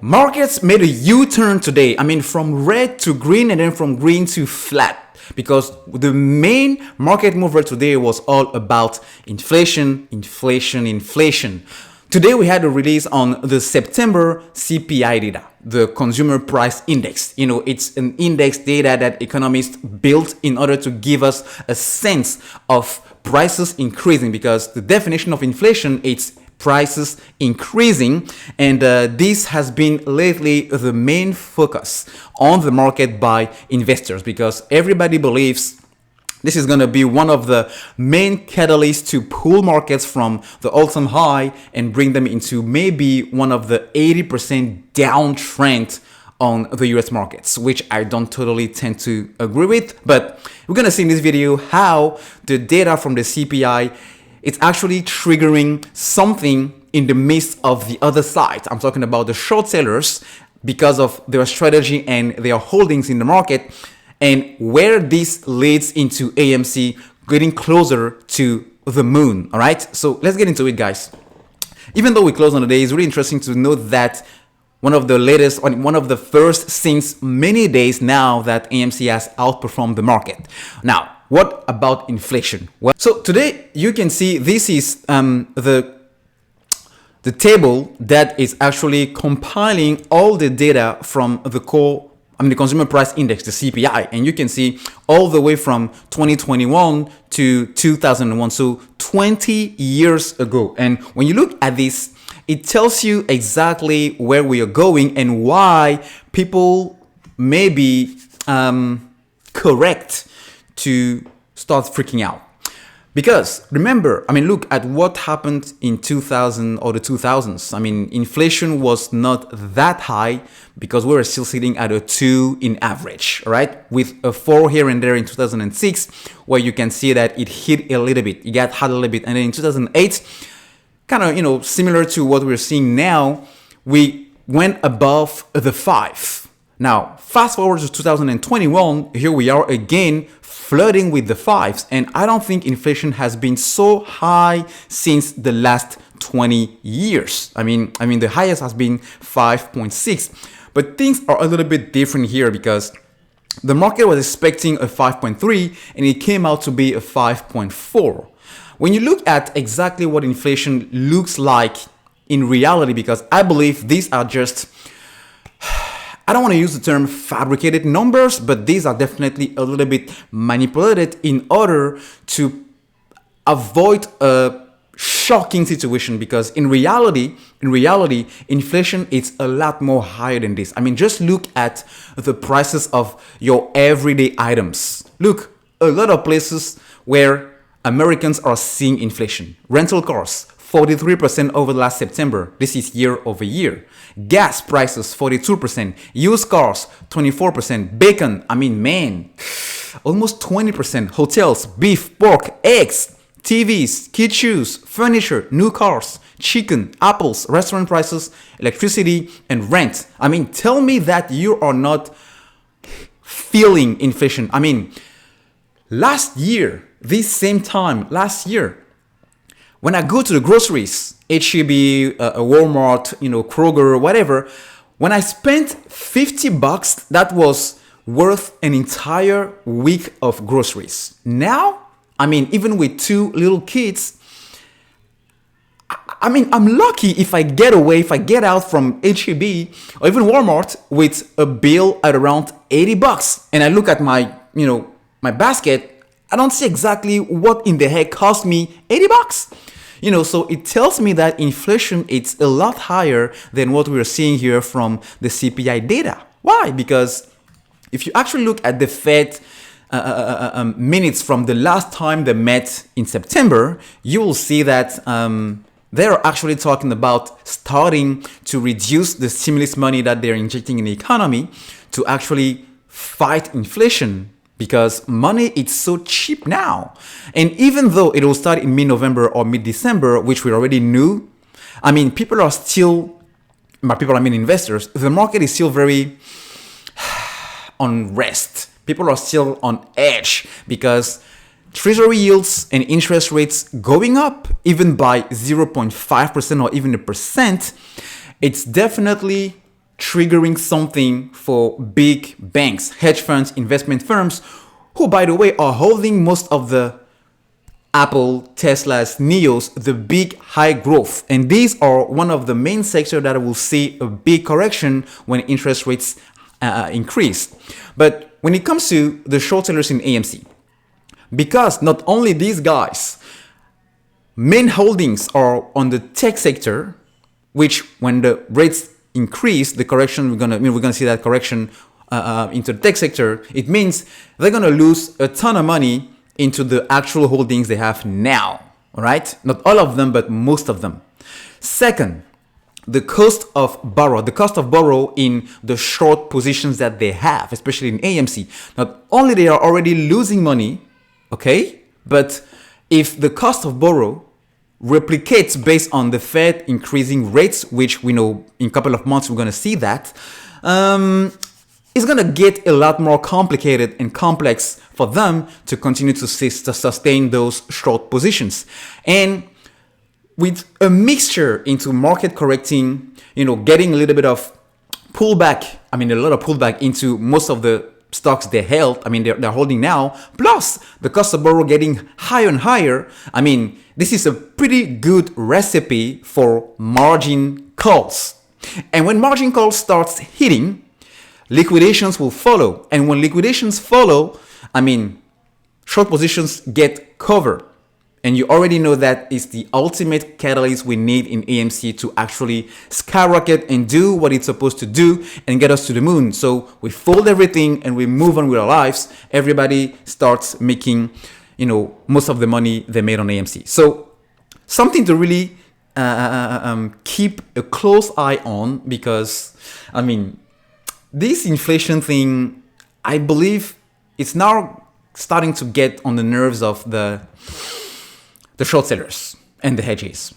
Markets made a U-turn today. I mean, from red to green and then from green to flat, because the main market mover today was all about inflation, inflation, inflation. Today we had a release on the September CPI data, the Consumer Price Index. You know, it's an index data that economists built in order to give us a sense of prices increasing, because the definition of inflation, it's prices increasing, and this has been lately the main focus on the market by investors, because everybody believes this is going to be one of the main catalysts to pull markets from the all-time high and bring them into maybe one of the 80% downtrend on the US markets, which I don't totally tend to agree with. But we're going to see in this video how the data from the CPI, it's actually triggering something in the midst of the other side. I'm talking about the short sellers because of their strategy and their holdings in the market, and where this leads into AMC getting closer to the moon. All right, so let's get into it, guys. Even though we close on the day, it's really interesting to note that one of the first since many days now that AMC has outperformed the market. Now, what about inflation? Well, so today you can see this is the table that is actually compiling all the data from the Consumer Price Index, the CPI, and you can see all the way from 2021 to 2001, so 20 years ago. And when you look at this, it tells you exactly where we are going and why people may be correct to start freaking out. Because remember, I mean, look at what happened in 2000 or the 2000s. I mean, inflation was not that high because we were still sitting at a 2 in average, right? With a 4 here and there in 2006, where you can see that it hit a little bit, it got hot a little bit. And then in 2008, kind of, you know, similar to what we're seeing now, we went above the 5. Now, fast forward to 2021, here we are again flirting with the 5s, and I don't think inflation has been so high since the last 20 years. I mean the highest has been 5.6, but things are a little bit different here because the market was expecting a 5.3 and it came out to be a 5.4. When you look at exactly what inflation looks like in reality, because I believe these are just, I don't want to use the term fabricated numbers, but these are definitely a little bit manipulated in order to avoid a shocking situation, because in reality, inflation is a lot more higher than this. I mean, just look at the prices of your everyday items. Look, a lot of places where Americans are seeing inflation. Rental cars, 43% over the last September. This is year over year. Gas prices, 42%. Used cars, 24%. Bacon, almost 20%. Hotels, beef, pork, eggs, TVs, kid shoes, furniture, new cars, chicken, apples, restaurant prices, electricity, and rent. I mean, tell me that you are not feeling inflation. I mean, last year, this same time last year, when I go to the groceries, HEB, Walmart, Kroger, whatever, when I spent $50, that was worth an entire week of groceries. Now, even with 2 little kids, I'm lucky if I get out from HEB or even Walmart with a bill at around $80, and I look at my basket, I don't see exactly what in the heck cost me $80. So it tells me that inflation, it's a lot higher than what we're seeing here from the CPI data. Why? Because if you actually look at the Fed minutes from the last time they met in September, you will see that they're actually talking about starting to reduce the stimulus money that they're injecting in the economy to actually fight inflation, because money is so cheap now. And even though it will start in mid-November or mid-December, which we already knew, people are still, investors, the market is still very on rest. People are still on edge because treasury yields and interest rates going up even by 0.5% or even 1%, it's definitely triggering something for big banks, hedge funds, investment firms, who, by the way, are holding most of the Apple, Tesla's, Neos, the big high growth. And these are one of the main sectors that will see a big correction when interest rates increase. But when it comes to the short sellers in AMC, because not only these guys, main holdings are on the tech sector, which when the rates increase, the correction, we're gonna see that correction into the tech sector. It means they're gonna lose a ton of money into the actual holdings they have now. All right, not all of them, but most of them. Second, the cost of borrow in the short positions that they have, especially in AMC. Not only they are already losing money, okay, but if the cost of borrow replicates based on the Fed increasing rates, which we know in a couple of months we're going to see that, it's going to get a lot more complicated and complex for them to continue to sustain those short positions. And with a mixture into market correcting, getting a little bit of pullback, a lot of pullback into most of the stocks they held, they're holding now, plus the cost of borrow getting higher and higher, this is a pretty good recipe for margin calls. And when margin calls starts hitting, liquidations will follow. And when liquidations follow, short positions get covered. And you already know that is the ultimate catalyst we need in AMC to actually skyrocket and do what it's supposed to do and get us to the moon. So we fold everything and we move on with our lives. Everybody starts making, most of the money they made on AMC. So something to really keep a close eye on, because, this inflation thing, I believe it's now starting to get on the nerves of the short sellers and the hedges.